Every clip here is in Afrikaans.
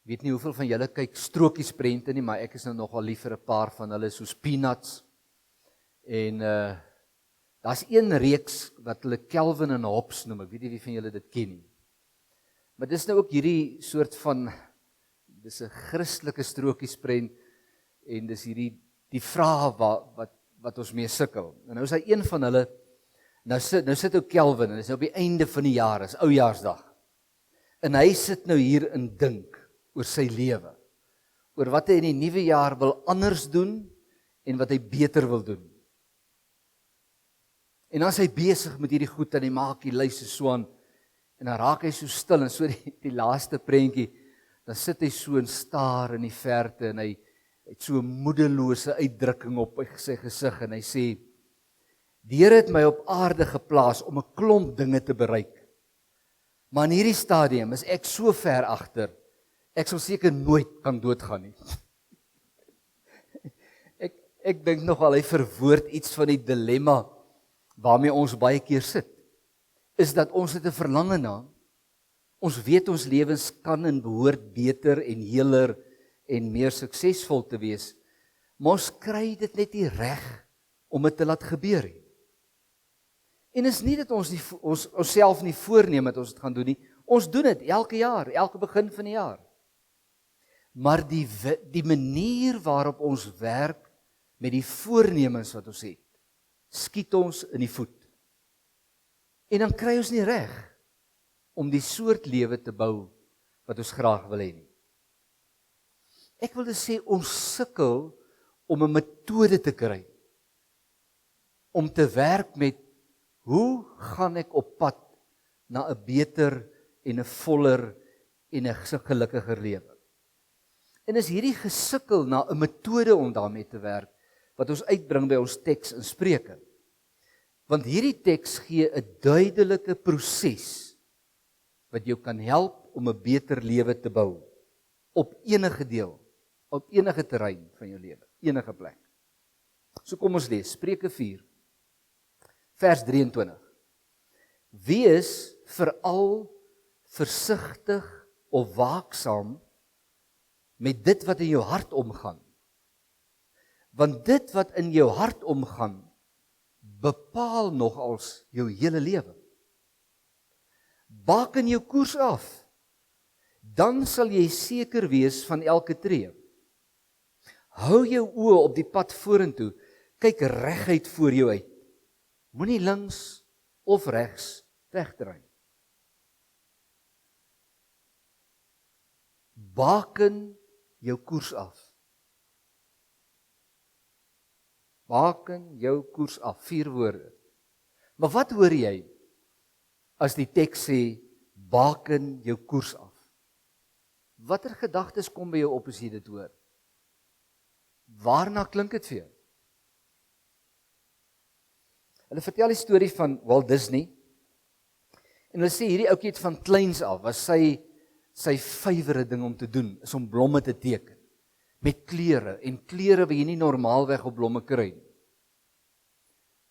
Weet nie hoeveel van julle kyk strokiesprente nie, maar ek is nou nogal lief vir 'n paar van hulle soos Peanuts. En daar's een reeks wat hulle Calvin en Hobbes noem. Ek weet nie wie van julle dit ken nie. Maar dis nou ook hierdie soort van, dis 'n Christelike strokiesprent en dis hierdie die vrae wat ons mee sukkel. En nou is hy een van hulle, nou sit ou Calvin en dis nou op die einde van die jaar, is Oujaarsdag. En hy sit nou hier en dink oor sy lewe, oor wat hy in die nuwe jaar wil anders doen en wat hy beter wil doen. En dan is hy besig met hierdie goed en hy maak die lyse so aan en dan raak hy so stil en so die laaste prentjie, dan sit hy so en staar in die verte en hy het so 'n moedelose uitdrukking op sy gesig en hy sê, die Here het my op aarde geplaas om 'n klomp dinge te bereik. Maar in hierdie stadium is ek so ver agter, ek sal seker nooit kan doodgaan nie. Ek dink nogal hy verwoord iets van die dilemma waarmee ons baie keer sit. Is dat ons het 'n verlange na, ons weet ons lewens kan en behoort beter en heeler en meer suksesvol te wees, maar ons kry dit net nie reg om dit te laat gebeur nie. En is nie dat ons self nie voorneem dat ons dit gaan doen nie, ons doen dit elke jaar, elke begin van die jaar. Maar die manier waarop ons werk met die voornemens wat ons het, skiet ons in die voet. En dan kry ons nie reg om die soort lewe te bou wat ons graag wil hê nie. Ek wil dus sê ons sukkel om 'n metode te kry om te werk met hoe gaan ek op pad na 'n beter en 'n voller en 'n gelukkiger lewe. En is hierdie gesukkel na 'n metode om daarmee te werk wat ons uitbring by ons teks in Spreuke. Want hierdie teks gee 'n duidelike proses wat jou kan help om 'n beter lewe te bou op enige deel, op enige terrein van jou lewe, enige plek. So kom ons lees Spreuke 4 vers 23. Wees veral versigtig of waaksaam met dit wat in jou hart omgaan. Want dit wat in jou hart omgaan, bepaal nogals jou hele lewe. Baken jou koers af, dan sal jy seker wees van elke tree. Hou jou oë op die pad vorentoe, kyk reguit voor jou uit. Moenie links of regs wegdraai. Baken jou koers af. Baken jou koers af, 4 woorde. Maar wat hoor jy as die teks sê, baken jou koers af? Watter gedagtes kom by jou op as jy dit hoor? Waarna klink dit vir jou? Hulle vertel die storie van Walt Disney, en hulle sê hierdie ouetjie het van kleins af, was sy favourite ding om te doen, is om blomme te teken, met kleure, en kleure wat jy nie normaalweg op blomme kry nie.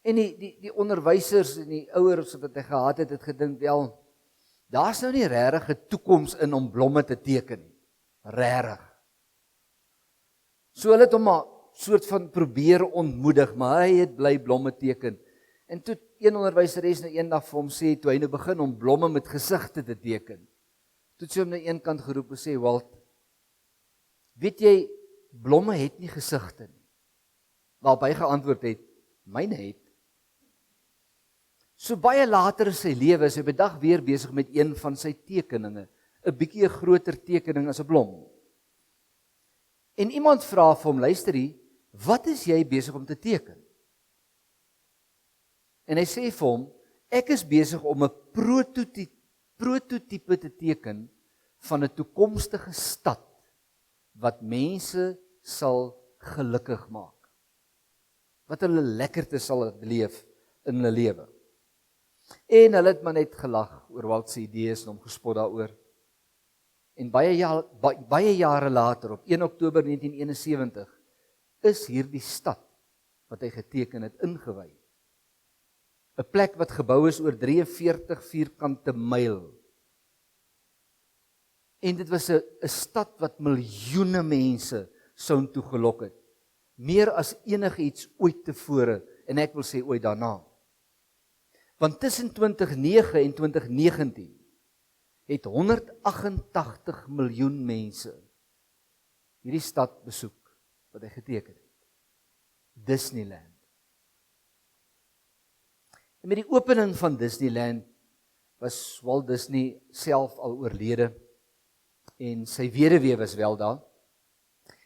En die onderwysers en die ouers wat hy gehad het gedink, wel, daar's nou nie regtig 'n toekoms in om blomme te teken nie, regtig. So hulle het hom maar soort van probeer ontmoedig, maar hy het bly blomme teken. En toe een onderwyseres nou eendag vir hom sê, toe hy nou begin om blomme met gesigte te teken, toe het sy hom na een kant geroep en sê, Walt, weet jy, blomme het nie gesigte nie. Waarop hy geantwoord het, myne het. So baie later in sy lewe is hy bedag weer besig met een van sy tekeninge, 'n bietjie 'n groter tekening as 'n blom. En iemand vra vir hom, luister hier, wat is jy besig om te teken? En hy sê vir hom, ek is besig om 'n prototipe te teken van 'n toekomstige stad wat mense sal gelukkig maak. Wat hulle lekkerte sal beleef in hulle lewe. En hulle het maar net gelag oor Walt se idees en hom gespot daaroor. En baie jare later, op 1 Oktober 1971, is hierdie stad wat hy geteken het ingewy. 'n Plek wat gebou is oor 43 vierkante myl. En dit was 'n stad wat miljoene mense soontoe gelok het. Meer as enigiets ooit tevore, en ek wil sê ooit daarna. Want tussen 2009 en 2019 het 188 miljoen mense hierdie stad besoek, wat hy geteken het. Disneyland. En met die opening van Disneyland was Walt Disney self al oorlede en sy weduwee was wel daar.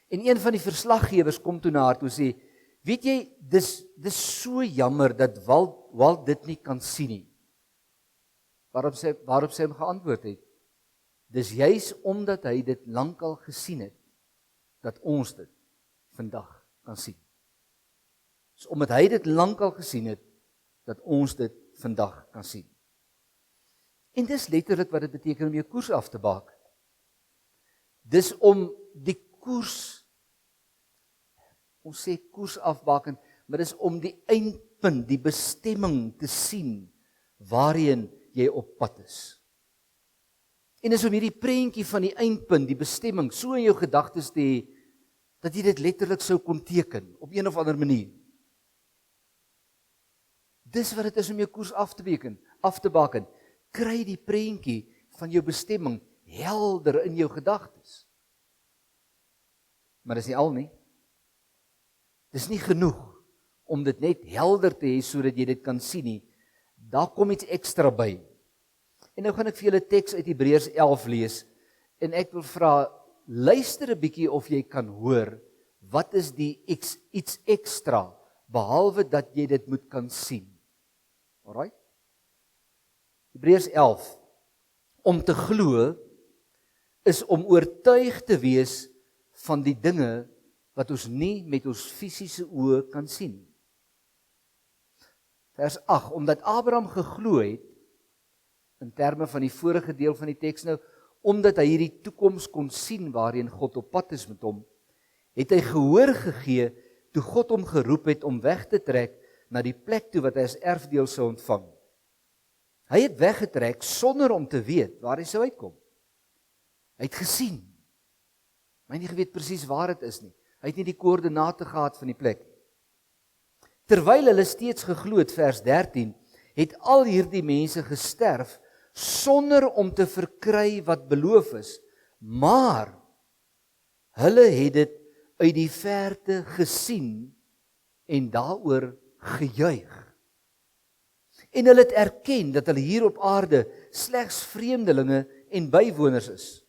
En een van die verslaggewers kom toe na haar toe sê, weet jy, dis so jammer dat Walt dit nie kan sien nie. Waarop sy hom geantwoord het, dis juis omdat hy dit lankal gesien het, dat ons dit vandag kan sien. Dis omdat hy dit lankal gesien het, dat ons dit vandag kan sien. En dis letterlik wat dit beteken om jou koers af te baken. Dis om die koers, ons sê koers afbaken, maar dis om die eindpunt, die bestemming te sien, waarheen jy op pad is. En is om hierdie prentjie van die eindpunt, die bestemming, so in jou gedagtes te hê, dat jy dit letterlik sou kon teken, op een of ander manier. Dis wat dit is om jou koers af te baken. Kry die prentjie van jou bestemming helder in jou gedagtes. Maar dis nie al nie. Dis nie genoeg om dit net helder te hê sodat jy dit kan sien nie. Daar kom iets ekstra by. En nou gaan ek vir julle teks uit Hebreërs 11 lees en ek wil vra, luister 'n bietjie of jy kan hoor wat is die iets ekstra behalwe dat jy dit moet kan sien. Alright? Hebreërs 11. Om te glo is om oortuig te wees van die dinge wat ons nie met ons fisiese oë kan sien. Vers 8, omdat Abraham geglo het, in terme van die vorige deel van die teks nou, omdat hy hierdie toekoms kon sien waarheen God op pad is met hom, het hy gehoor gegee toe God hom geroep het om weg te trek na die plek toe wat hy as erfdeel sou ontvang. Hy het weggetrek sonder om te weet waar hy sou uitkom. Hy het gesien, maar hy het nie geweet presies waar dit is nie. Hy het nie die koördinate gehad van die plek. Terwyl hulle steeds geglo het, vers 13, het al hierdie mense gesterf sonder om te verkry wat beloof is, maar hulle het dit uit die verte gesien en daaroor gejuig. En hulle het erken dat hulle hier op aarde slegs vreemdelinge en bywoners is.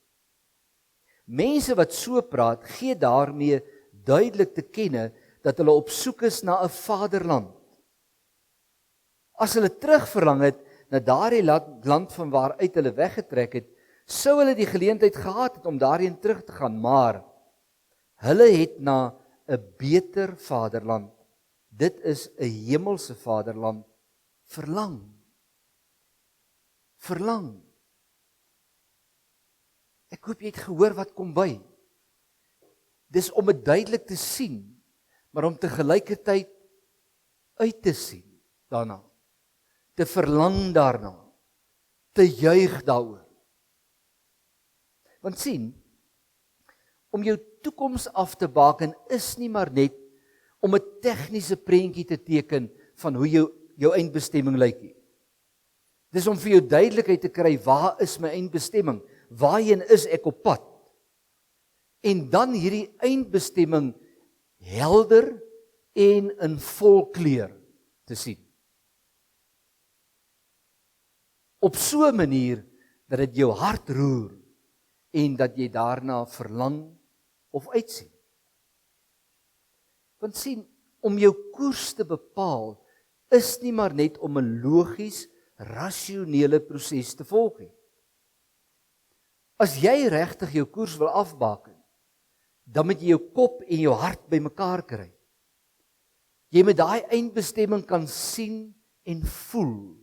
Mense wat so praat, gee daarmee duidelik te kenne dat hulle op soek is na 'n vaderland. As hulle terugverlang het na daardie land van waaruit hulle weggetrek het, sou hulle die geleentheid gehad het om daarheen terug te gaan, maar hulle het na 'n beter vaderland, dit is 'n hemelse vaderland, verlang. Ek hoop jy het gehoor wat kom by. Dis om dit duidelik te sien, maar om tegelykertyd uit te sien daarna, te verlang daarna, te juig daaroor. Want sien, om jou toekoms af te baken is nie maar net om 'n tegniese prentjie te teken van hoe jou eindbestemming lyk nie. Dis om vir jou duidelikheid te kry, waar is my eindbestemming? Waarheen is ek op pad? En dan hierdie eindbestemming helder en in volkleur te sien. Op so 'n manier dat dit jou hart roer en dat jy daarna verlang of uitsien. Want sien, om jou koers te bepaal is nie maar net om 'n logies, rasionele proses te volg nie. As jy regtig jou koers wil afbaken, dan moet jy jou kop en jou hart bymekaar kry. Jy moet daai eindbestemming kan sien en voel.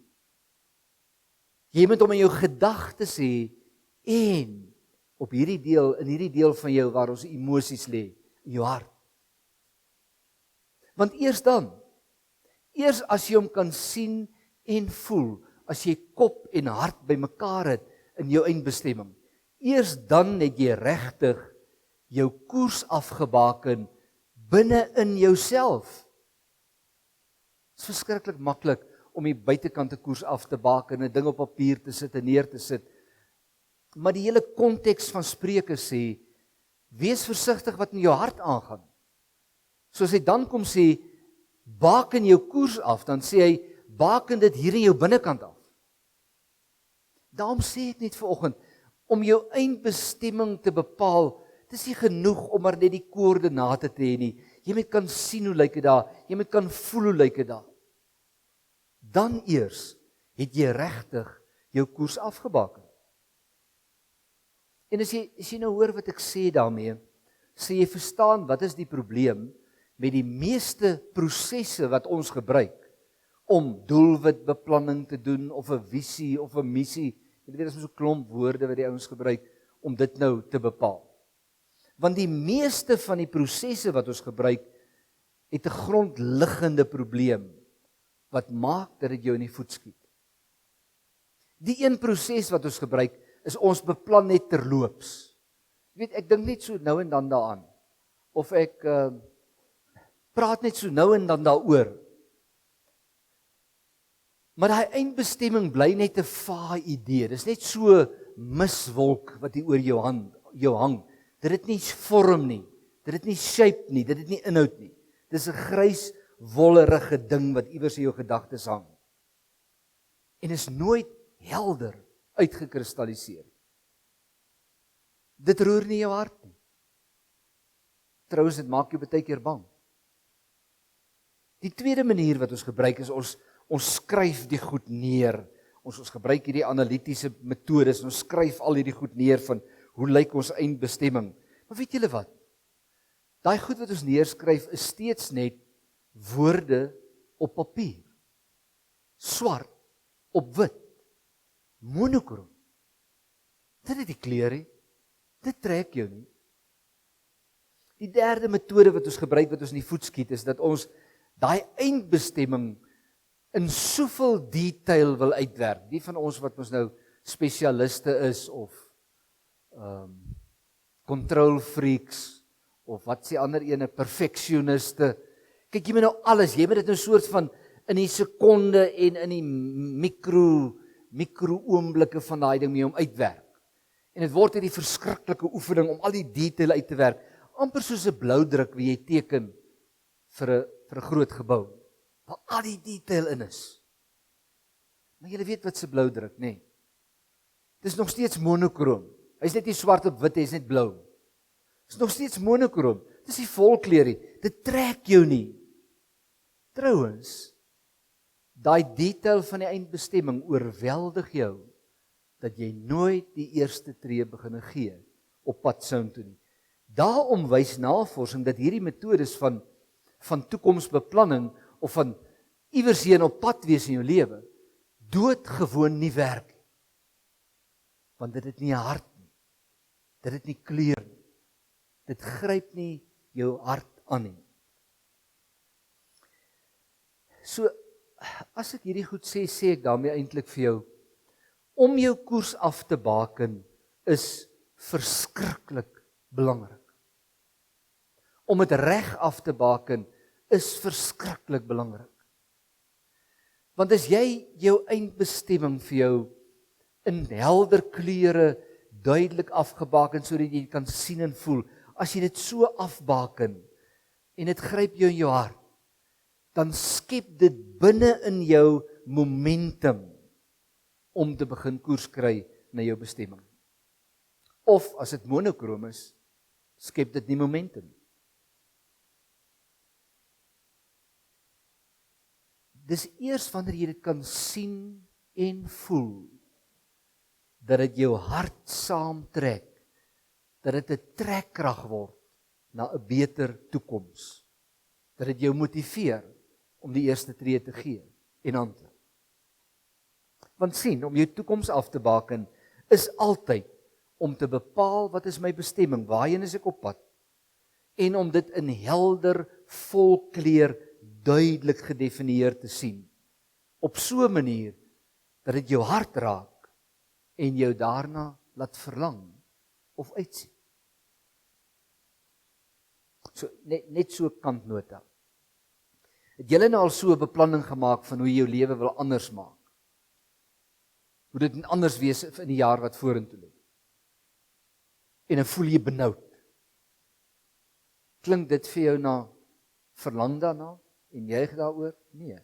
Jy moet hom in jou gedagtes hê en op in hierdie deel van jou waar ons emosies lê, in jou hart. Want eers as jy hom kan sien en voel, as jy kop en hart bymekaar het in jou eindbestemming, Eers dan het jy regtig jou koers afgebaken binne in jouself. Dit is verskriklik maklik om die buitekante koers af te baken, 'n ding op papier te sit en neer te sit. Maar die hele konteks van Spreuke sê, wees versigtig wat in jou hart aangaan. Soos hy dan kom sê, baken jou koers af, dan sê hy, baken dit hier in jou binnekant af. Daarom sê ek net vanoggend, om jou eindbestemming te bepaal, dit is nie genoeg om maar net die koördinate te hê nie. Jy moet kan sien hoe lyk dit daar, jy moet kan voel hoe lyk dit daar. Dan eers het jy regtig jou koers afgebaken. En as jy nou hoor wat ek sê daarmee, sê jy verstaan wat is die probleem met die meeste prosesse wat ons gebruik om doelwitbeplanning te doen of 'n visie of 'n missie. Jy weet, dit is so 'n klomp woorde wat die ouens gebruik om dit nou te bepaal. Want die meeste van die prosesse wat ons gebruik het 'n grondliggende probleem wat maak dat dit jou in die voet skiet. Die een proses wat ons gebruik is ons beplan net terloops. Jy weet, ek dink net so nou en dan daaraan. Of ek praat net so nou en dan daaroor. Maar daai eindbestemming bly net 'n vae idee. Dis net so miswolk wat hier oor jou hang. Dit het nie vorm nie. Dit het nie shape nie. Dit het nie inhoud nie. Dis 'n grys, wollerige ding wat iewers in jou gedagtes hang. En is nooit helder uitgekristalliseer. Dit roer nie jou hart nie. Trouwens, dit maak jou baie keer bang. Die tweede manier wat ons gebruik is ons skryf die goed neer. Ons gebruik hierdie analitiese metodes en ons skryf al hierdie goed neer van hoe lyk ons eindbestemming. Maar weet julle wat? Daai goed wat ons neerskryf is steeds net woorde op papier. Swart op wit. Monokroom. Dit het die kleur nie. Dit trek jou nie. Die derde metode wat ons gebruik wat ons in die voet skiet is dat ons daai eindbestemming in soveel detail wil uitwerk. Die van ons wat ons nou spesialiste is of control freaks of wat sê ander ene, perfeksioniste. Kyk, jy moet nou alles, jy moet dit 'n soort van in die sekonde en in die mikro oomblikke van daai ding mee om uitwerk. En dit word hierdie verskriklike oefening om al die detail uit te werk, amper soos 'n bloudruk wie jy teken vir 'n groot gebou, waar al die detail in is. Maar jy weet wat se bloudruk, nê? Dis nog steeds monokroom. Hy's net nie swart op wit, hy's net blou. Dis nog steeds monokroom. Dis nie volkleur nie. Dit trek jou nie. Trouwens, daai detail van die eindbestemming oorweldig jou dat jy nooit die eerste tree begin gee op pad soontoe nie. Daarom wys navorsing dat hierdie metodes van toekomsbeplanning of van iewers heen op pad wees in jou lewe doodgewoon nie werk nie. Want dit het nie 'n hart nie. Dit het nie kleur nie. Dit gryp nie jou hart aan nie. So, as ek hierdie goed sê ek daarmee eintlik vir jou, om jou koers af te baken is verskriklik belangrik. Om dit reg af te baken is verskriklik belangrik. Want as jy jou eindbestemming vir jou in helder kleure duidelik afgebaken sodat jy kan sien en voel, as jy dit so afbaken en dit gryp jou in jou hart, dan skep dit binne in jou momentum om te begin koers kry na jou bestemming. Of as dit monokroom is, skep dit nie momentum. Dis eers wanneer jy dit kan sien en voel, dat dit jou hart saamtrek, dat dit 'n trekkrag word na 'n beter toekoms, dat dit jou motiveer om die eerste tree te gee en aan te. Want sien, om jou toekoms af te baken, is altyd om te bepaal wat is my bestemming, waarheen is ek op pad, en om dit in helder, volkleur, duidelik gedefinieer te sien, op so 'n manier, dat dit jou hart raak, en jou daarna laat verlang, of uitsien? So, net so kantnota. Het julle nou al so 'n beplanning gemaak van hoe jy jou lewe wil anders maak? Moet dit anders wees in die jaar wat vorentoe lê? En dan voel jy benoud. Klink dit vir jou na verlang daarna en juig daaroor? Nee.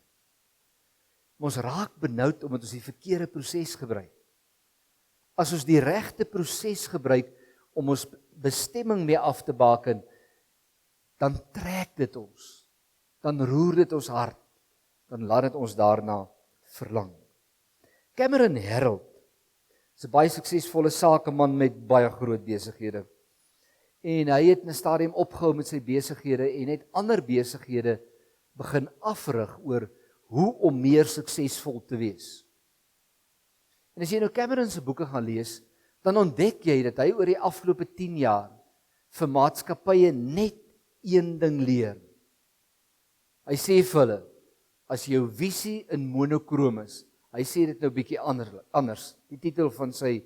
Ons raak benoud omdat ons die verkeerde proses gebruik. As ons die regte proses gebruik om ons bestemming mee af te baken, dan trek dit ons, dan roer dit ons hart, dan laat dit ons daarna verlang. Cameron Herold is 'n baie suksesvolle sakeman met baie groot besighede. En hy het in 'n stadium opgehou met sy besighede en het ander besighede begin afrig oor hoe om meer suksesvol te wees. En as jy nou Cameron se boeke gaan lees, dan ontdek jy dat hy oor die afgelope 10 jaar vir maatskappye net een ding leer. Hy sê vir hulle, as jou visie in monokroom is, hy sê dit nou bietjie anders. Die titel van sy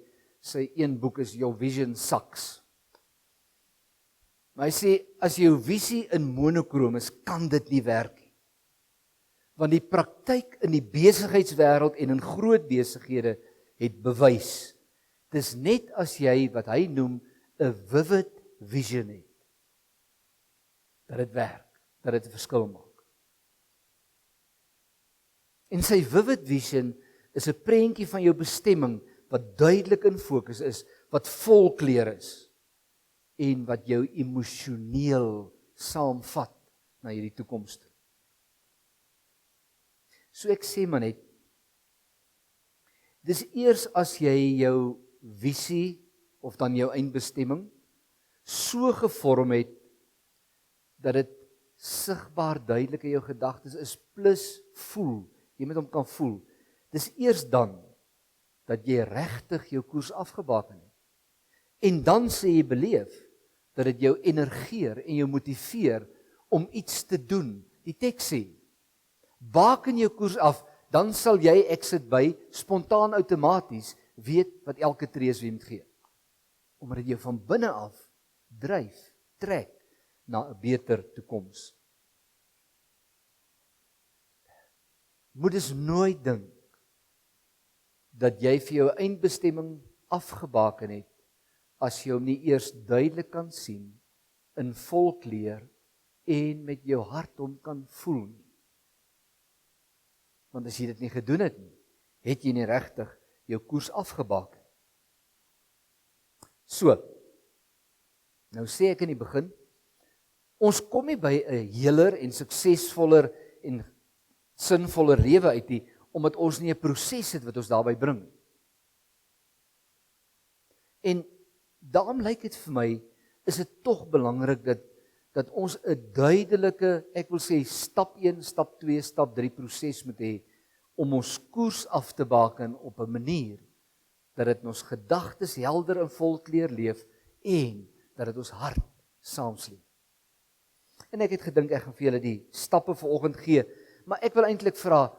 een boek is Your Vision Sucks. Maar hy sê, as jou visie in monokroom is, kan dit nie werk nie. Want die praktyk in die besigheidswêreld en in groot besighede het bewys, dis net as jy wat hy noem 'n vivid vision het, dat dit werk, dat dit 'n verskil maak. En sy vivid vision is 'n prentjie van jou bestemming wat duidelik in fokus is, wat vol kleur is en wat jou emosioneel saamvat na hierdie toekoms toe. So ek sê maar net, dis eers as jy jou visie of dan jou eindbestemming so gevorm het dat dit sigbaar duidelik in jou gedagtes is, plus voel, jy moet hom kan voel. Dis eers dan dat jy regtig jou koers afgebaken het. En dan sê jy beleef dat dit jou energeer en jou motiveer om iets te doen. Die teks sê, baken jou koers af, dan sal jy exit by spontaan outomaties weet wat elke tree is wie moet gee. Omdat dit jou van binne af dryf, trek na 'n beter toekoms. Moet dus nooit dink dat jy vir jou eindbestemming afgebaken het as jy hom nie eers duidelik kan sien, in vol kleur en met jou hart hom kan voel nie. Want as jy dit nie gedoen het nie, het jy nie regtig jou koers afgebaken. So, nou sê ek in die begin, ons kom nie by 'n heeler en suksesvoller en sinvoller lewe uit nie, omdat ons nie 'n proses het wat ons daarby bring. En daarom lyk dit vir my, is dit tog belangrik dat ons 'n duidelike, ek wil sê stap 1, stap 2, stap 3 proses moet hê, om ons koers af te baken op 'n manier, dat dit ons gedagtes helder en vol kleur leef, en dat dit ons hart saamsleep. En ek het gedink, ek gaan vir julle die stappe vanoggend gee, maar ek wil eintlik vra,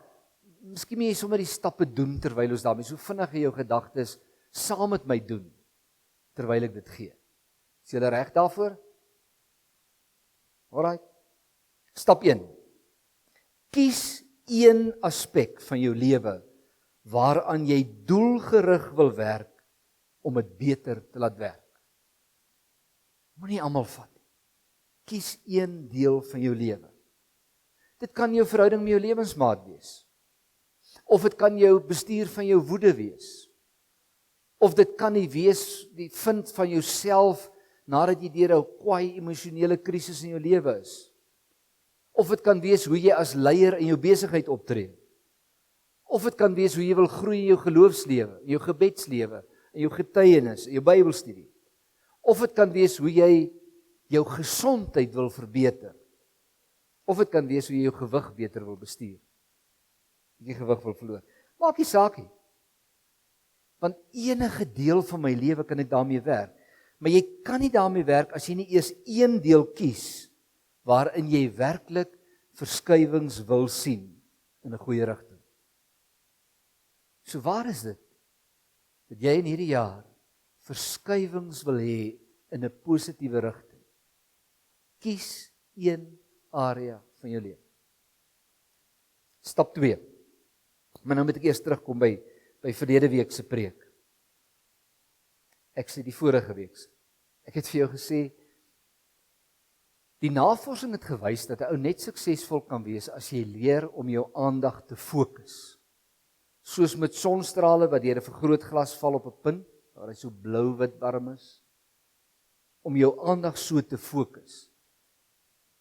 miskien moet jy sommer die stappe doen, terwyl ons daarmee, so vinnig in jou gedagtes, saam met my doen, terwyl ek dit gee. Is julle reg daarvoor? Alright. Stap 1. Kies een aspek van jou lewe waaraan jy doelgerig wil werk om dit beter te laat werk. Moenie almal vat nie. Kies een deel van jou lewe. Dit kan jou verhouding met jou lewensmaat wees. Of dit kan jou bestuur van jou woede wees. Of dit kan nie wees die vind van jouself nadat jy deur 'n kwaai emosionele krisis in jou lewe is. Of dit kan wees hoe jy as leier in jou besigheid optree. Of dit kan wees hoe jy wil groei in jou geloofslewe, in jou gebedslewe, in jou getuienis, in jou Bybelstudie. Of dit kan wees hoe jy jou gesondheid wil verbeter. Of dit kan wees hoe jy jou gewig beter wil bestuur. Jy gewig wil verloor. Maak nie saak nie. Want enige deel van my lewe kan ek daarmee werk. Maar jy kan nie daarmee werk as jy nie eers een deel kies waarin jy werklik verskywings wil sien in 'n goeie rigting. So waar is dit dat jy in hierdie jaar verskuiwings wil hê in 'n positiewe rigting, kies een area van jou lewe. Stap 2. Maar nou moet ek eers terugkom by verlede week se preek. Ek sê die vorige week. Ek het vir jou gesê, die navorsing het gewys dat 'n ou net suksesvol kan wees as jy leer om jou aandag te fokus. Soos met sonstrale wat deur 'n vergrootglas val op 'n punt, waar hy so blou-wit warm is, om jou aandag so te fokus.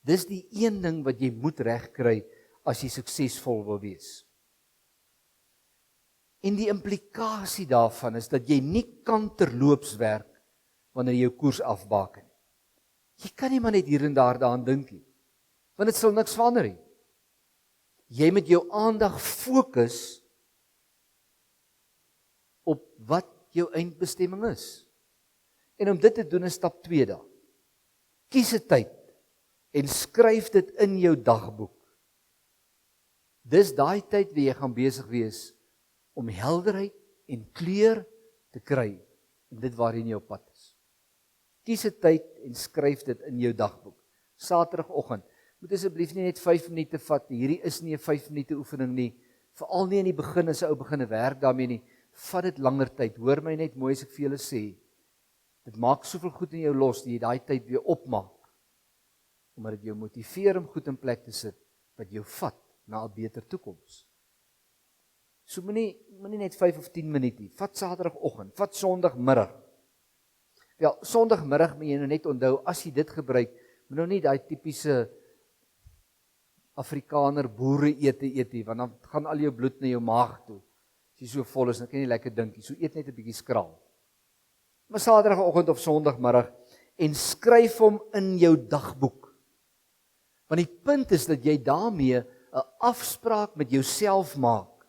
Dis die een ding wat jy moet regkry as jy suksesvol wil wees. En die implikasie daarvan is dat jy nie kan terloops werk wanneer jy jou koers afbaken. Jy kan nie maar net hier en daar daaraan dink nie, want dit sal niks verander nie. Jy moet jou aandag fokus op wat jou eindbestemming is. En om dit te doen is stap 2 daar. Kies 'n tyd en skryf dit in jou dagboek. Dis daai tyd waar jy gaan besig wees om helderheid en kleur te kry in dit waarheen jy op pad is. Kies 'n tyd en skryf dit in jou dagboek. Saterdagoggend. Moet asseblief nie net 5 minute vat nie. Hierdie is nie 'n 5 minute oefening nie. Veral nie in die begin as 'n ou begin werk daarmee nie. Vat dit langer tyd. Hoor my net mooi as ek vir julle sê. Dit maak soveel goed in jou los dat jy daai tyd weer opmaak. Omdat dit jou motiveer om goed in plek te sit wat jou vat na 'n beter toekoms. So moenie net 5 of 10 minute nie. Vat Saterdagoggend, vat Sondagmiddag. Wel, Sondagmiddag moet jy nou net onthou, as jy dit gebruik, moet nou nie daai tipiese Afrikaner boere eet nie, want dan gaan al jou bloed na jou maag toe. As jy so vol is, dan kan jy nie lekker dink nie. So eet net 'n bietjie skraal. Maar Saterdagoggend of Sondagmiddag en skryf hom in jou dagboek. Want die punt is dat jy daarmee 'n afspraak met jouself maak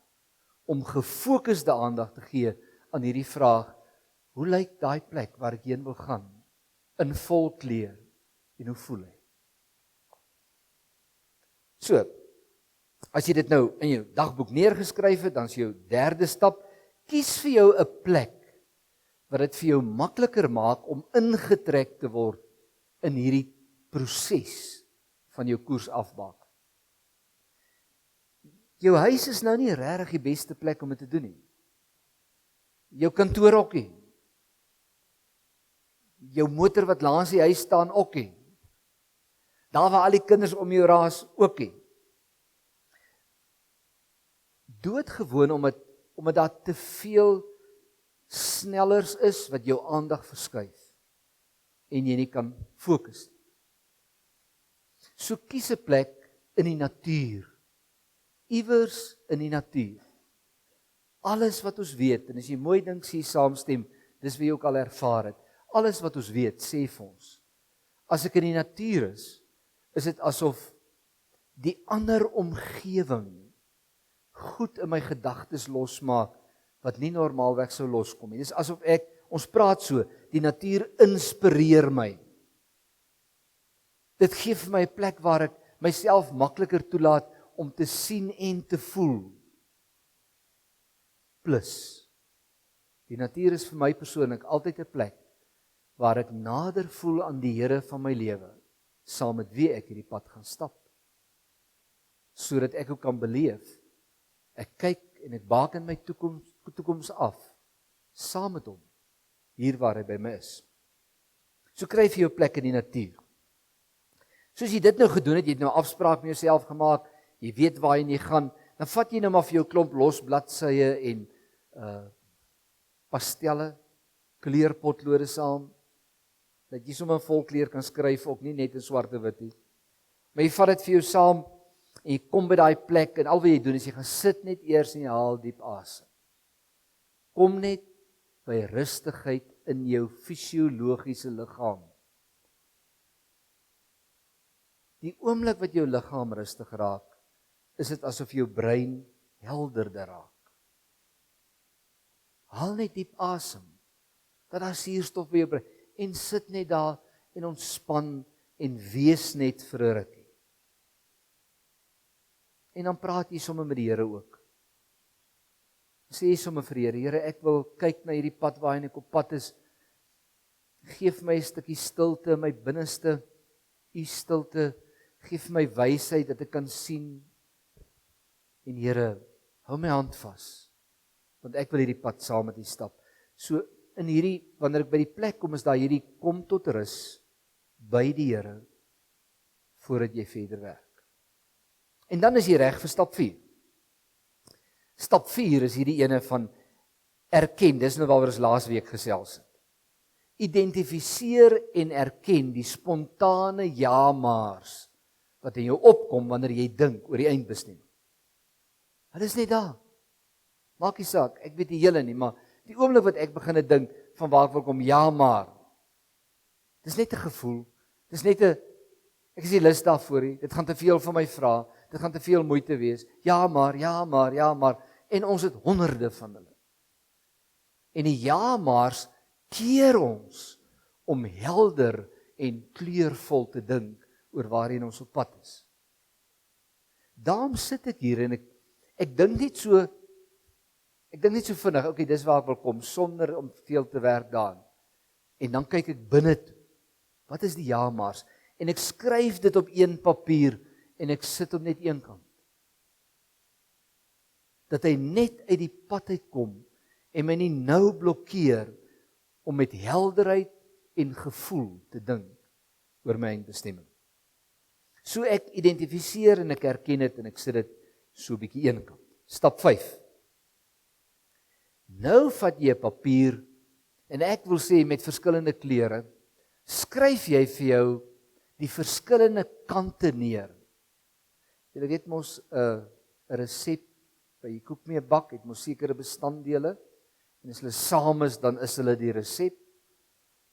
om gefokusde aandag te gee aan hierdie vraag: hoe lyk daai plek waar ek heen wil gaan in vol kleur en hoe voel hy? So, as jy dit nou in jou dagboek neergeskryf het, dan is jou derde stap, kies vir jou 'n plek wat dit vir jou makliker maak om ingetrek te word in hierdie proses van jou koers afbaak. Jou huis is nou nie regtig die beste plek om dit te doen nie. Jou kantoor ook nie. Jou motor wat langs die huis staan ook nie. Daar waar al die kinders om jou raas ook nie. Doodgewoon omdat daar te veel snellers is wat jou aandag verskuif en jy nie kan fokus nie. So kies 'n plek in die natuur. Iewers in die natuur. Alles wat ons weet, en as jy mooi dink, sê saamstem, dis wie jy ook al ervaar het. Alles wat ons weet, sê vir ons. As ek in die natuur is dit asof die ander omgewing goed in my gedagtes losmaak wat nie normaalweg sou loskom nie. Dis asof ons praat so, die natuur inspireer my. Dit gee vir my 'n plek waar ek myself makliker toelaat om te sien en te voel. Plus, die natuur is vir my persoonlik altyd 'n plek waar ek nader voel aan die Here van my lewe, saam met wie ek hierdie pad gaan stap. Sodat ek ook kan beleef, ek kyk en ek baken my toekoms af, saam met hom, hier waar hy by my is. So kry vir jou plek in die natuur. Soos jy dit nou gedoen het, jy het nou afspraak met jouself gemaak, jy weet waarheen jy gaan, dan vat jy nou maar vir jou klomp los bladsye en pastelle, kleurpotlode saam, dat jy sommer vol kleur kan skryf, ook nie net in swart en wit nie. Maar jy vat dit vir jou saam, en jy kom by daai plek, en al wat jy doen is, jy gaan sit net eers en jy haal diep asem. Kom net by rustigheid in jou fisiologiese liggaam. Die oomblik wat jou liggaam rustig raak, is dit asof jou brein helderder raak. Haal net diep asem, dat daar suurstof by jou brein, en sit net daar en ontspan en wees net vir 'n rukkie. En dan praat jy sommer met die Here ook. Sê jy sommer vir die Here, Here, ek wil kyk na hierdie pad waarheen ek op pad is, gee vir my 'n stukkie stilte in my binneste, U stilte, gee vir my wysheid dat ek kan sien. En Here, hou my hand vas, want ek wil hierdie pad saam met U stap. So in hierdie, wanneer ek by die plek kom, is daar hierdie kom tot rus by die Here, voordat jy verder werk. En dan is jy reg vir stap 4. Stap 4 is hierdie ene van erken, dis nou waaroor ons laasweek gesels het. Identifiseer en erken die spontane ja-maars wat in jou opkom wanneer jy dink oor die eindbestemming. Hulle is net daar. Maak nie saak, ek weet die hele nie, maar die oomblik wat ek begin dink van waar ek wil kom, ja maar. Dis net 'n gevoel, dis net 'n, ek is nie lus daarvoor nie, dit gaan te veel van my vra, dit gaan te veel moeite wees, ja maar, en ons het honderde van hulle. En die ja maars keer ons om helder en kleurvol te dink oor waarheen ons op pad is. Daarom sit ek hier en ek dink net so vinnig, okay, dis waar ek wil kom, sonder om veel te werk daarin. En dan kyk ek binne toe. Wat is die ja-maars? En ek skryf dit op een papier en ek sit hom net een kant. Dat hy net uit die pad uitkom en my nie nou blokkeer om met helderheid en gevoel te dink oor my eindbestemming. So ek identifiseer en ek herken dit en ek sit dit so 'n bietjie een kant. Stap 5. Nou vat jy 'n papier en ek wil sê met verskillende kleure, skryf jy vir jou die verskillende kante neer. Jy weet mos 'n resep by jy koop mee 'n bak, het mos sekere bestanddele en as hulle saam is, dan is hulle die resep.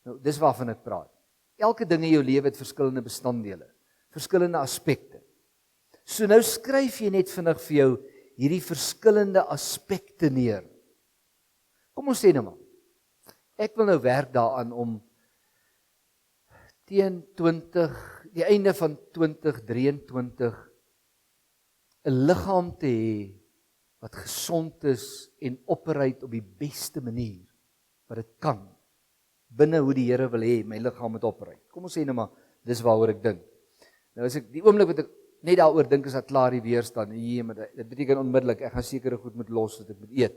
Nou, dis waarvan ek praat. Elke ding in jou lewe het verskillende bestanddele, verskillende aspekte. So nou skryf jy net vinnig vir jou hierdie verskillende aspekte neer. Kom ons sê nou maar, ek wil nou werk daaraan om teen die einde van 2023 'n liggaam te hê wat gesond is en operate op die beste manier wat dit kan, binne hoe die Here wil hê my liggaam moet operate. Kom ons sê nou maar, dis waaroor ek dink. Nou as ek die oomblik wat ek net daaroor dink is dat klaar die weerstand. Maar dit beteken onmiddellik ek gaan sekere goed moet los wat ek moet eet.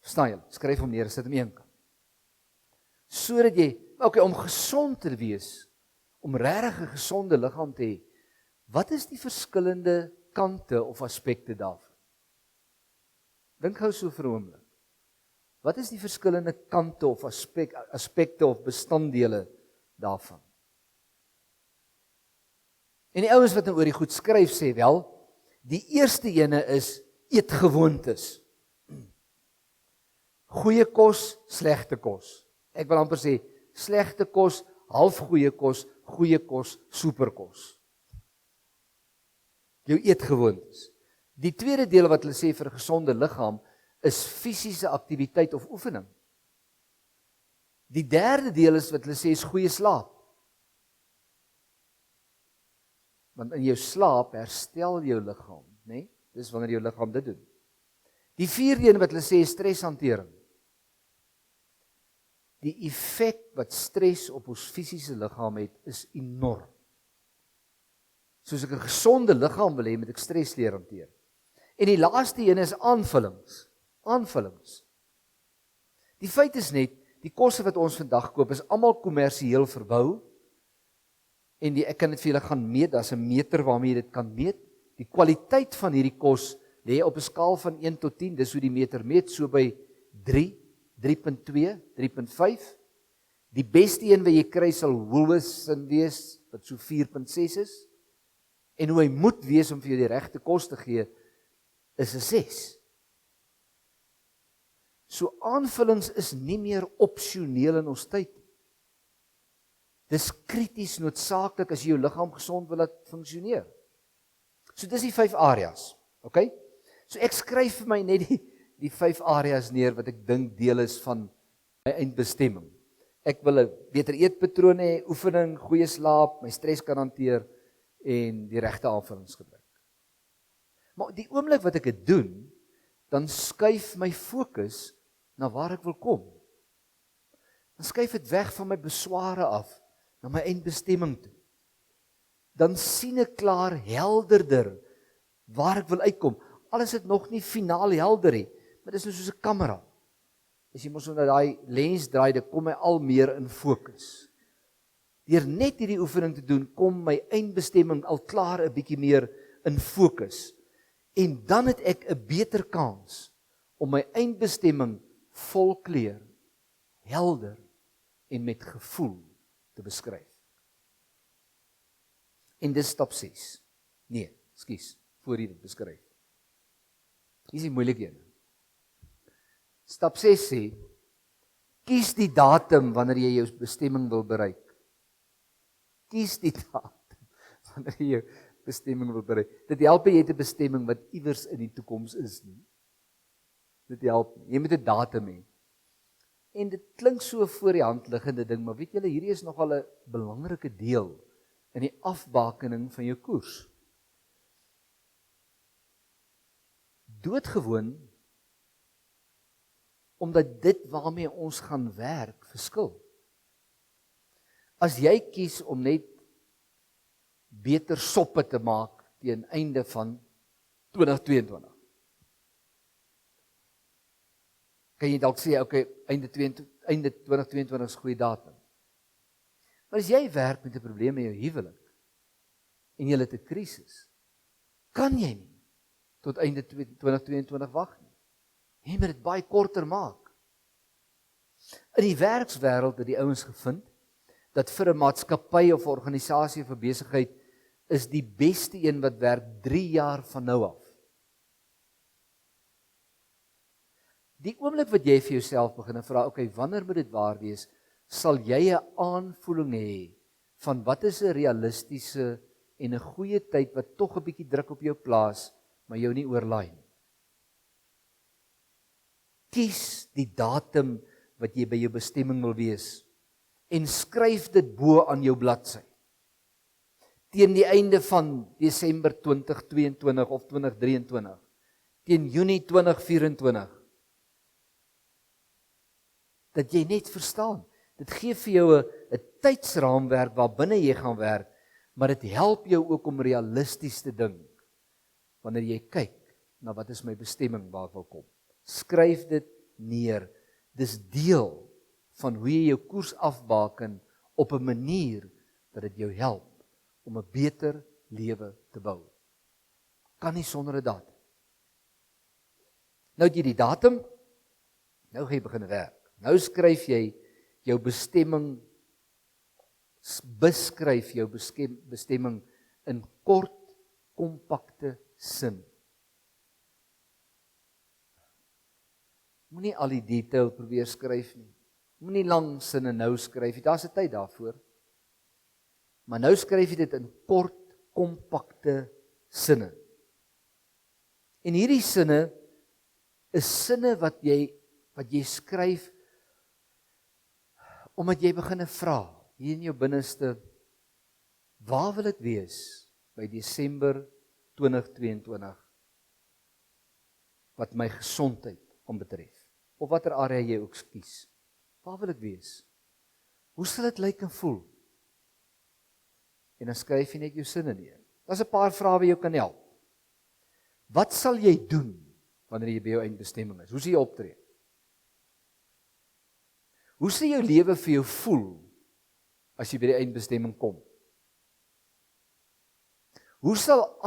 Verstaan jy? Skryf hom neer, sit hom een kant. Sodat jy, om gesond te wees, om regtig 'n gesonde liggaam te hê, wat is die verskillende kante of aspekte daarvan? Dink gou so vir 'n oomblik. Wat is die verskillende kante of aspekte of bestanddele daarvan? En die ouens wat nou oor die goed skryf sê wel, die eerste ene is eetgewoontes. Goeie kos, slegte kos. Ek wil amper sê slegte kos, halfgoeie kos, goeie kos, superkos. Jou eetgewoontes. Die tweede deel wat hulle sê vir 'n gesonde liggaam is fisiese aktiwiteit of oefening. Die derde deel is wat hulle sê is goeie slaap. Want in jou slaap herstel jou liggaam, né? Dis wanneer jou liggaam dit doen. Die vierde een wat hulle sê is streshantering. Die effek wat stres op ons fisiese liggaam het, is enorm. Soos ek 'n gesonde liggaam wil hê, moet ek stres leer hanteer. En die laaste een is aanvullings. Aanvullings. Die feit is net, die kosse wat ons vandag koop is almal kommersieel verbou. En ek kan dit vir julle gaan meet, daar's 'n meter waarmee jy dit kan meet. Die kwaliteit van hierdie kos lê op 'n skaal van 1 tot 10, dis hoe die meter meet, so by 3, 3.2, 3.5. Die beste een wat jy kry sal Woolworths wees, wat so 4.6 is. En hoe hy moet wees om vir jou die regte kos te gee, is 'n 6. So aanvullings is nie meer opsioneel in ons tyd. Dis krities noodsaaklik as jy jou liggaam gesond wil laat funksioneer. So dis die 5 areas, okay? So ek skryf vir my net die 5 areas neer wat ek dink deel is van my eindbestemming. Ek wil 'n beter eetpatroon hê, oefening, goeie slaap, my stres kan hanteer en die regte aanvullings gebruik. Maar die oomblik wat ek dit doen, dan skuif my fokus na waar ek wil kom. Dan skuif dit weg van my besware af na my eindbestemming toe. Dan sien ek klaar helderder waar ek wil uitkom. Al is dit nog nie finaal helder nie, maar dit is nou soos 'n kamera. As jy mos nou daai lens draai, dan kom hy al meer in fokus. Deur net hierdie oefening te doen, kom my eindbestemming al klaar 'n bietjie meer in fokus. En dan het ek 'n beter kans om my eindbestemming vol kleur, helder en met gevoel te beskryf. En dis stap 6. Nee, ekskuus, voor jy dit beskryf. Hier is die moeilike een. Stap 6 sê, kies die datum wanneer jy jou bestemming wil bereik. Kies die datum wanneer jy jou bestemming wil bereik. Dit help jy het 'n bestemming wat iewers in die toekoms is nie. Dit help nie. Jy moet 'n datum hê. En dit klink so voor die hand liggende ding, maar weet julle, hierdie is nogal 'n belangrike deel in die afbakening van jou koers. Doodgewoon, omdat dit waarmee ons gaan werk verskil. As jy kies om net beter soppe te maak teen einde van 2022, kan jy dalk sê, okay, einde 2022 is 'n goeie datum. Maar as jy werk met 'n probleem in jou huwelik en jy het 'n krisis, kan jy nie tot einde 2022 wag nie. Jy moet dit baie korter maak. In die werkswêreld het die ouens gevind dat vir 'n maatskappy of 'n organisasie of 'n besigheid is die beste een wat werk 3 jaar van nou af. Die oomblik wat jy vir jouself begin vra, okay, wanneer moet dit waar wees, sal jy 'n aanvoeling hê van wat is 'n realistiese en 'n goeie tyd wat tog 'n bietjie druk op jou plaas, maar jou nie oorlaai nie. Kies die datum wat jy by jou bestemming wil wees en skryf dit bo aan jou bladsy. Teen die einde van Desember 2022 of 2023, teen Junie 2024, dat jy net verstaan, dit gee vir jou 'n tydsraamwerk waarbinne jy gaan werk, maar dit help jou ook om realisties te dink, wanneer jy kyk na wat is my bestemming waar ek wil kom. Skryf dit neer, dis deel van hoe jy jou koers afbaken op 'n manier dat dit jou help om 'n beter lewe te bou. Kan nie sonder 'n datum. Nou het jy die datum, nou gaan jy begin werk. Nou skryf jy jou bestemming, beskryf jou bestemming in kort, kompakte sin. Moenie al die detail probeer skryf nie. Moenie lang sinne nou skryf nie. Daar's 'n tyd daarvoor. Maar nou skryf jy dit in kort, kompakte sinne. En hierdie sinne is sinne wat jy skryf omdat jy begin vra hier in jou binneste, waar wil ek wees by Desember 2022 wat my gesondheid betref, of watter area jy ook kies. Waar wil ek wees? Hoe sal dit lyk en voel? En dan skryf jy net jou sinne neer. Daar's 'n paar vrae wat jou kan help. Wat sal jy doen wanneer jy by jou eindbestemming is? Hoe sal jy optree? Hoe sal jou lewe vir jou voel as jy by die eindbestemming kom? Wat sal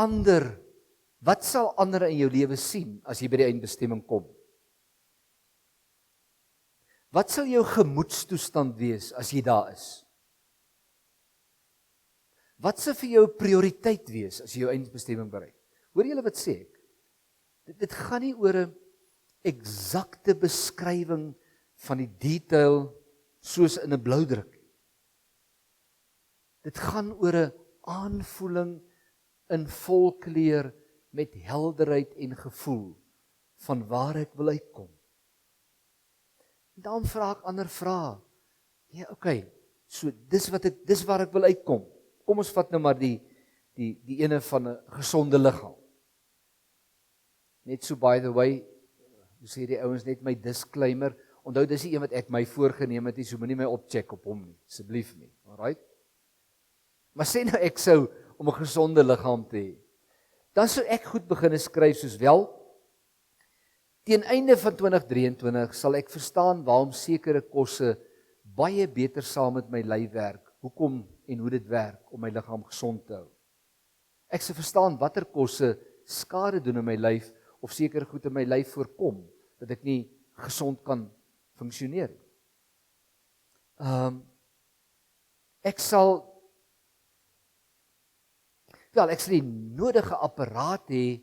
ander in jou lewe sien as jy by die eindbestemming kom? Wat sal jou gemoedstoestand wees as jy daar is? Wat sal vir jou prioriteit wees as jy jou eindbestemming bereik? Hoor julle wat sê ek? Dit gaan nie oor 'n eksakte beskrywing van die detail soos in 'n bloudruk. Dit gaan oor 'n aanvoeling in volkleur met helderheid en gevoel van waar ek wil uitkom. Dan vra ek ander vrae. Ja, okay. So dis waar ek wil uitkom. Kom ons vat nou maar die ene van 'n gesonde liggaam. Net so by the way, hoe sê die ouens net my disclaimer, Onthou, dis die een wat ek my voorgeneem het, so moenie my opcheck op hom nie, asseblief nie. Alright? Maar sê nou ek sou om 'n gesonde liggaam te hê, dan sou ek goed begin skryf soos wel, teen einde van 2023 sal ek verstaan waarom sekere kosse baie beter saam met my lyf werk, hoekom en hoe dit werk om my liggaam gesond te hou. Ek sal verstaan watter kosse skade doen in my lyf of sekere goed in my lyf voorkom dat ek nie gesond kan funksioneer nie. Ek sal die nodige apparaat hê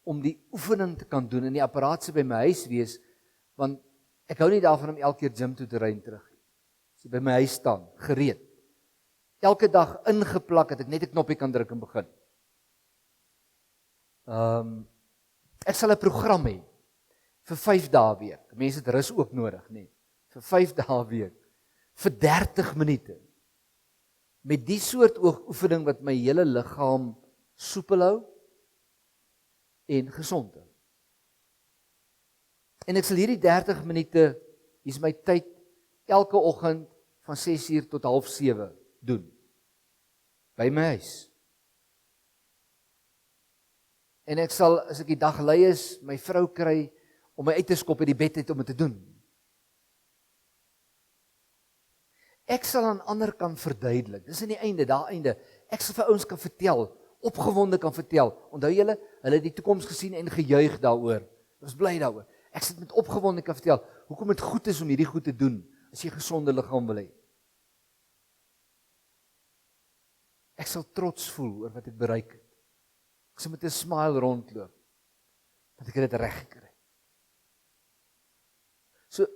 om die oefening te kan doen, en die apparaat sal by my huis wees, want ek hou nie daarvan om elke keer gym toe te ry en terug. So by my huis staan, gereed. Elke dag ingeplak dat ek net 'n knoppie kan druk en begin. Ek sal 'n program hê vir 5 dae 'n week. Mense het rus ook nodig, nê? Vir 5 dae 'n week, vir 30 minute. Met die soort oefening wat my hele liggaam soepel hou en gesond hou. En ek sal hierdie 30 minute, hier's my tyd, elke oggend van 6:00 tot 6:30 doen. By my huis. En ek sal, as ek die dag lui is, my vrou kry om my uit te skop uit die bed uit om dit te doen. Ek sal aan ander kan verduidelik. Dis aan die einde, daar einde. Ek sal vir ouens kan vertel, opgewonde kan vertel. Onthou julle, hulle het die toekoms gesien en gejuig daaroor. Ons bly daaroor. Ek sal met opgewonde kan vertel hoekom dit goed is om hierdie goed te doen as jy 'n gesonde liggaam wil hê. Ek sal trots voel oor wat ek bereik het. Ek sal met 'n smile rondloop want ek het dit reg gekry. So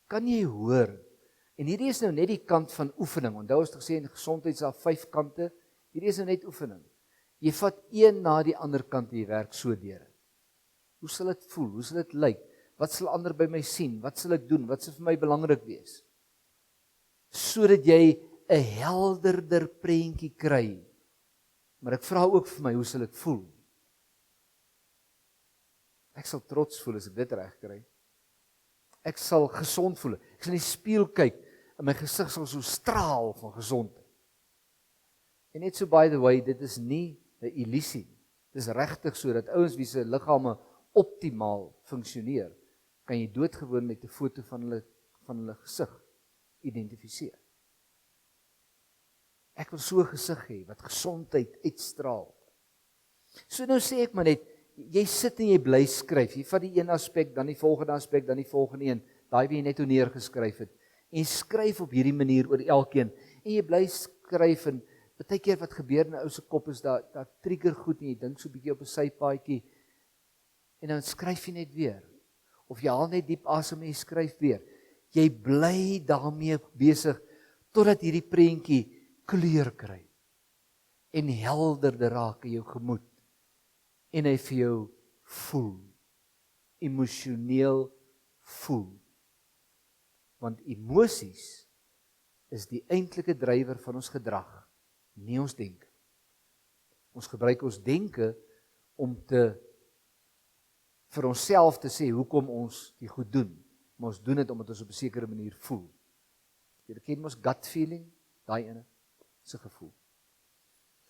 kan jy hoor, en hierdie is nou net die kant van oefening. Onthou ons het gesê in gesondheid is daar 5 kante. Hierdie is nou net oefening. Jy vat een na die ander kant en jy werk so deur. Hoe sal dit voel? Hoe sal dit lyk? Wat sal ander by my sien? Wat sal ek doen? Wat sal vir my belangrik wees? Sodat jy 'n helderder prentjie kry. Maar ek vra ook vir my, hoe sal ek voel? Ek sal trots voel as ek dit reg kry. Ek sal gesond voel. Ek sal in die spieël kyk en my gesig sal so straal van gesondheid. En net so by the way, dit is nie 'n illusie. Dit is regtig so dat ouens wie se liggame optimaal funksioneer, kan jy doodgewoon met 'n foto van hulle gesig identifiseer. Ek wil so 'n gesig hê wat gesondheid uitstraal. So nou sê ek maar net, jy sit en jy bly skryf. Jy vat die een aspek, dan die volgende aspek, dan die volgende een. Daai wie jy net neergeskryf het. En skryf op hierdie manier oor elkeen. En jy bly skryf en baie keer wat gebeur in 'n ou se kop is daar trigger goed en jy dink so 'n bietjie op 'n sypaadjie. En dan skryf jy net weer. Of jy haal net diep asem en jy skryf weer. Jy bly daarmee besig totdat hierdie prentjie kleur kry en helderder raak in jou gemoed en hy vir jou voel, emosioneel voel. Want emosies is die eintlike drywer van ons gedrag, nie ons denke. Ons gebruik ons denke om vir onsself te sê hoekom ons die goed doen, maar ons doen dit omdat ons op 'n sekere manier voel. Jy ken mos gut feeling, daai ene. Se gevoel.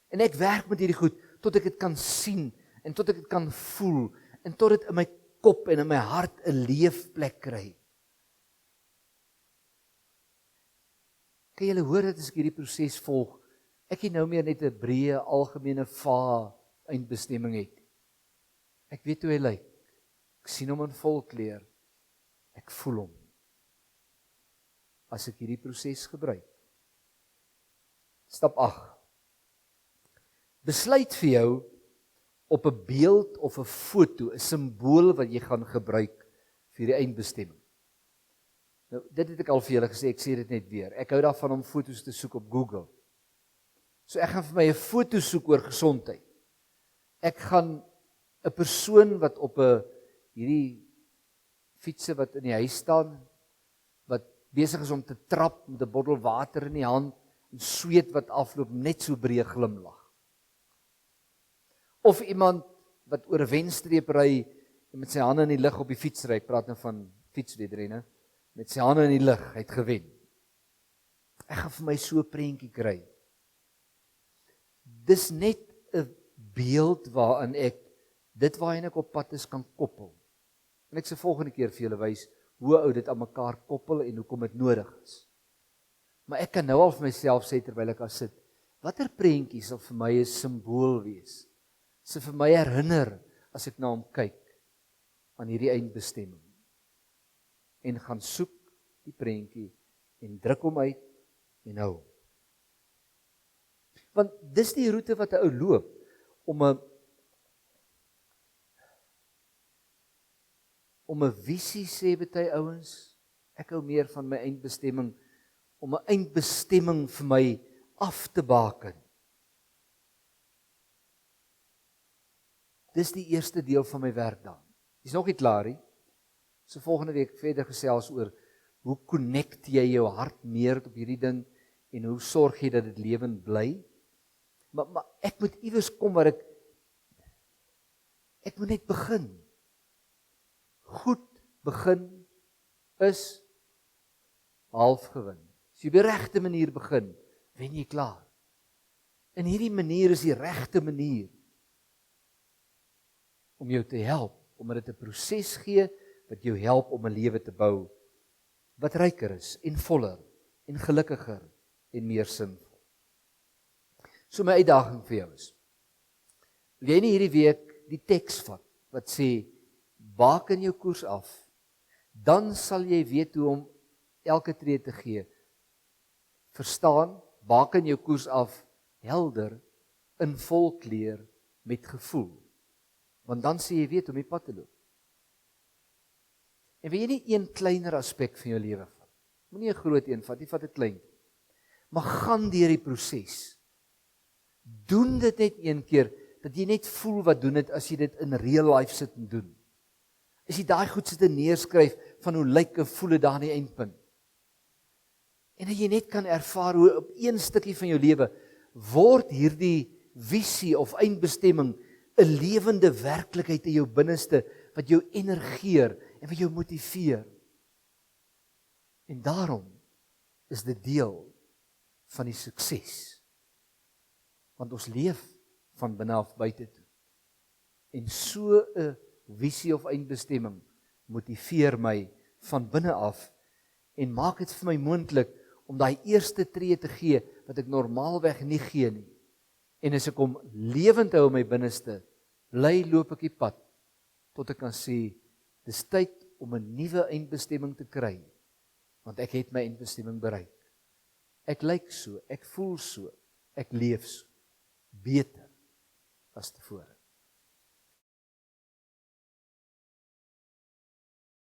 En ek werk met hierdie goed tot ek dit kan sien en tot ek dit kan voel en tot dit in my kop en in my hart 'n leefplek kry. Kan julle hoor dat as ek hierdie proses volg, ek nie nou meer net 'n breë algemene eindbestemming het. Ek weet hoe hy lyk. Ek sien hom in volkleur. Ek voel hom. As ek hierdie proses gebruik. Stap 8. Besluit vir jou op 'n beeld of 'n foto, 'n simbool wat jy gaan gebruik vir die eindbestemming. Nou, dit het ek al vir julle gesê, ek sê dit net weer. Ek hou daarvan om foto's te soek op Google. So ek gaan vir my 'n foto soek oor gesondheid. Ek gaan 'n persoon wat op 'n hierdie fietsie wat in die huis staan, wat besig is om te trap met 'n bottel water in die hand, en sweet wat afloop, net so breë glimlag. Of iemand wat oor 'n wenstreep ry en met sy hande in die lug op die fiets ry, ek praat nou van fietswedrenne, met sy hande in die lug, hy het gewen. Ek gaan vir my so 'n prentjie kry. Dis net 'n beeld waarin ek dit waarheen ek op pad is kan koppel. En ek sal volgende keer vir julle wys hoe ou dit aan mekaar koppel en hoekom dit nodig is. Maar ek kan nou al vir myself sê terwyl ek daar sit, watter prentjie sal vir my 'n simbool wees? Sal vir my herinner as ek na hom kyk aan hierdie eindbestemming. En gaan soek die prentjie en druk hom uit en hou. Want dis die roete wat 'n ou loop om 'n visie sê baie ouens, ek hou meer van my eindbestemming, om 'n eindbestemming vir my af te baken. Dis die eerste deel van my werk dan. Dis nog nie klaar nie. So volgende week verder gesels oor hoe connect jy jou hart meer op hierdie ding en hoe sorg jy dat dit lewend bly? Maar ek moet iewers kom waar ek moet net begin. Goed begin is half gewin. As jy op die regte manier begin, wen jy klaar. En hierdie manier is die regte manier om jou te help, omdat dit 'n proses gee wat jou help om 'n lewe te bou wat ryker is en voller en gelukkiger en meer sinvol. So my uitdaging vir jou is, wil jy nie hierdie week die teks vat wat sê, baken jou koers af, dan sal jy weet hoe om elke tree te gee. Verstaan, baken jou koers af, helder, in volkleur, met gevoel. Want dan sê jy weet om die pad te loop. En wil jy nie een kleiner aspek van jou lewe vat? Moenie 'n groot een vat, jy vat 'n klein. Maar gaan deur die proses. Doen dit net een keer, dat jy net voel wat doen dit as jy dit in real life sit en doen. As jy daai goed sit en neerskryf van hoe lyk en voel dit daar aan die eindpunt. En dat jy net kan ervaar hoe op een stukkie van jou lewe word hierdie visie of eindbestemming 'n lewende werklikheid in jou binneste wat jou energeer en wat jou motiveer. En daarom is dit deel van die sukses. Want ons leef van binne af buite toe. En so 'n visie of eindbestemming motiveer my van binne af en maak dit vir my moontlik om daai eerste tree te gee wat ek normaalweg nie gee nie. En as ek hom lewend hou in my binneste, bly loop ek die pad tot ek kan sê dis tyd om 'n nuwe eindbestemming te kry, want ek het my eindbestemming bereik. Ek lyk so, ek voel so, ek leef so, beter as tevore.